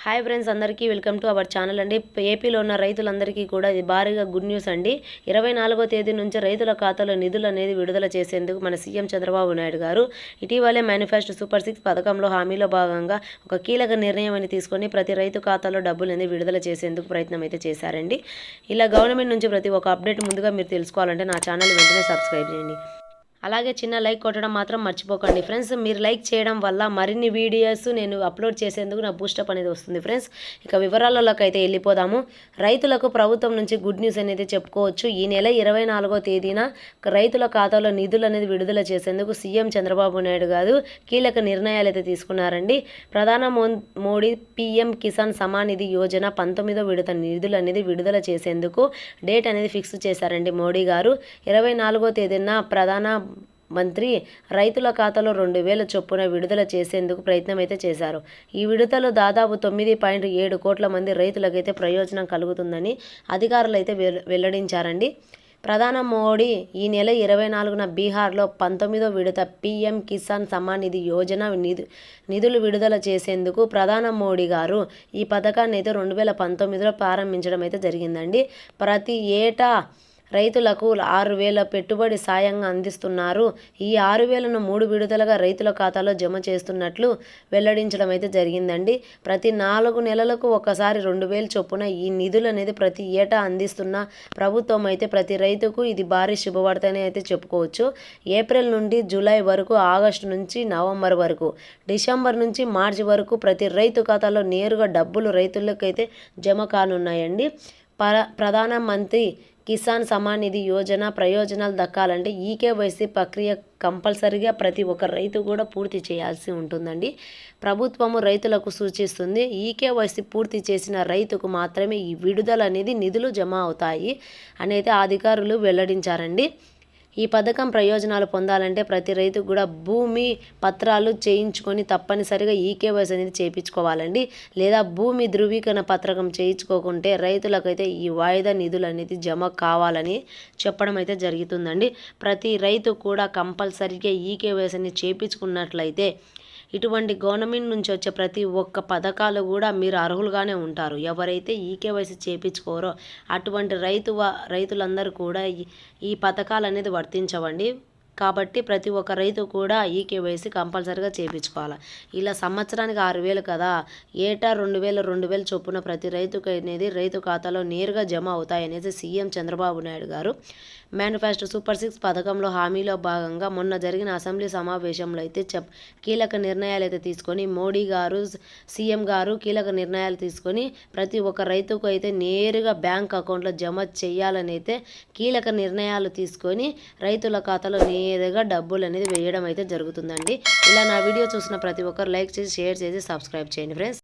Hi friends, అందరికీ welcome to our channel అండి. ఏపీలో ఉన్న రైతులందరికీ కూడా ఇది భారీగా గుడ్ న్యూస్ అండి. 24వ తేదీ నుంచి రైతుల ఖాతాలో నిధులు అనేది విడుదల చేసేందుకు మన సీఎం చంద్రబాబు నాయుడు గారు ఇటీవలే మేనిఫెస్టో సూపర్ 6 పథకంలో హామీలో భాగంగా ఒక కీలక నిర్ణయం అని తీసుకొని ప్రతి రైతు ఖాతాలో డబ్బులు అనేది విడుదల చేసేందుకు ప్రయత్నం అయితే చేశారండి. ఇలా గవర్నమెంట్ నుంచి ప్రతి ఒక్క అప్డేట్ ముందుగా మీరు తెలుసుకోవాలంటే నా ఛానల్ వెంటనే సబ్స్క్రైబ్ చేయండి. అలాగే చిన్న లైక్ కొట్టడం మాత్రం మర్చిపోకండి ఫ్రెండ్స్. మీరు లైక్ చేయడం వల్ల మరిన్ని వీడియోస్ నేను అప్లోడ్ చేసేందుకు నా బూస్టప్ అనేది వస్తుంది ఫ్రెండ్స్. ఇక వివరాలలోకి అయితే వెళ్ళిపోదాము. రైతులకు ప్రభుత్వం నుంచి గుడ్ న్యూస్ అనేది చెప్పుకోవచ్చు. ఈ నెల 24వ తేదీన రైతుల ఖాతాలో నిధులు అనేది విడుదల చేసేందుకు సీఎం చంద్రబాబు నాయుడు గారు కీలక నిర్ణయాలు అయితే తీసుకున్నారండి. ప్రధాన మోడీ పీఎం కిసాన్ సమాన్ నిధి యోజన 19వ విడత నిధులు అనేది విడుదల చేసేందుకు డేట్ అనేది ఫిక్స్ చేశారండి మోడీ గారు. 24వ తేదీన ప్రధాన మంత్రి రైతుల ఖాతాలో 2,000 చొప్పున విడుదల చేసేందుకు ప్రయత్నం అయితే చేశారు. ఈ విడుదల దాదాపు 9.7 కోట్ల మంది రైతులకైతే ప్రయోజనం కలుగుతుందని అధికారులు అయితే వెల్లడించారండి. ప్రధాని మోడీ ఈ నెల 24న బీహార్లో 19వ విడత పీఎం కిసాన్ సమ్మాన్ నిధి యోజన నిధులు విడుదల చేసేందుకు ప్రధాని మోడీ గారు ఈ పథకాన్ని అయితే 2019లో ప్రారంభించడం అయితే జరిగిందండి. ప్రతి ఏటా రైతులకు 6,000 పెట్టుబడి సాయంగా అందిస్తున్నారు. ఈ 6,000ను 3 విడతలుగా రైతుల ఖాతాలో జమ చేస్తున్నట్లు వెల్లడించడం అయితే జరిగిందండి. ప్రతి 4 నెలలకు ఒకసారి 2,000 చొప్పున ఈ నిధులు అనేది ప్రతి ఏటా అందిస్తున్న ప్రభుత్వం అయితే ప్రతి రైతుకు ఇది భారీ శుభవార్తనే అయితే చెప్పుకోవచ్చు. ఏప్రిల్ నుండి జూలై వరకు, ఆగస్టు నుంచి నవంబర్ వరకు, డిసెంబర్ నుంచి మార్చి వరకు ప్రతి రైతు ఖాతాలో నేరుగా డబ్బులు రైతులకైతే జమ కానున్నాయండి. ప్రధాన మంత్రి కిసాన్ సమ్మాన్ నిధి యోజన ప్రయోజనాలు దక్కాలంటే ఈకేవైసీ ప్రక్రియ కంపల్సరీగా ప్రతి ఒక్క రైతు కూడా పూర్తి చేయాల్సి ఉంటుందండి. ప్రభుత్వము రైతులకు సూచిస్తుంది. ఈకేవైసీ పూర్తి చేసిన రైతుకు మాత్రమే ఈ విడుదల అనేది నిధులు జమ అవుతాయి అనేది అధికారులు వెల్లడించారండి. ఈ పథకం ప్రయోజనాలు పొందాలంటే ప్రతి రైతుకు కూడా భూమి పత్రాలు చేయించుకొని తప్పనిసరిగా ఈకేవైసీ అనేది చేయించుకోవాలండి. లేదా భూమి ధృవీకరణ పత్రం చేయించుకోకుంటే రైతులకైతే ఈ వాయిదా నిధులు అనేది జమ కావాలని చెప్పడం అయితే జరుగుతుందండి. ప్రతి రైతు కూడా కంపల్సరీగా ఈకేవైసీ అనేది చేయించుకున్నట్లయితే ఇటువంటి గవర్నమెంట్ నుంచి వచ్చే ప్రతి ఒక్క పథకాలు కూడా మీరు అర్హులుగానే ఉంటారు. ఎవరైతే ఈకేవైసీ చేయించుకోరో అటువంటి రైతులందరూ కూడా ఈ పథకాలు అనేది వర్తించవండి. కాబట్టి ప్రతి ఒక్క రైతు కూడా ఈకేవైసీ కంపల్సరీగా చేయించుకోవాలి. ఇలా సంవత్సరానికి 6,000 కదా, ఏటా 2,000 చొప్పున ప్రతి రైతుకు అనేది రైతు ఖాతాలో నేరుగా జమ అవుతాయి అనేది సీఎం చంద్రబాబు నాయుడు గారు మేనిఫెస్టో సూపర్ 6 పథకంలో హామీలో భాగంగా మొన్న జరిగిన అసెంబ్లీ సమావేశంలో అయితే కీలక నిర్ణయాలు అయితే తీసుకొని మోడీ గారు సీఎం గారు కీలక నిర్ణయాలు తీసుకొని ప్రతి ఒక్క రైతుకు అయితే నేరుగా బ్యాంక్ అకౌంట్లో జమ చేయాలని అయితే కీలక నిర్ణయాలు తీసుకొని రైతుల ఖాతాలో నేరుగా డబ్బులు అనేది వేయడం అయితే జరుగుతుందండి. ఇలా నా వీడియో చూసిన ప్రతి ఒక్కరు లైక్ చేసి, షేర్ చేసి, సబ్స్క్రైబ్ చేయండి ఫ్రెండ్స్.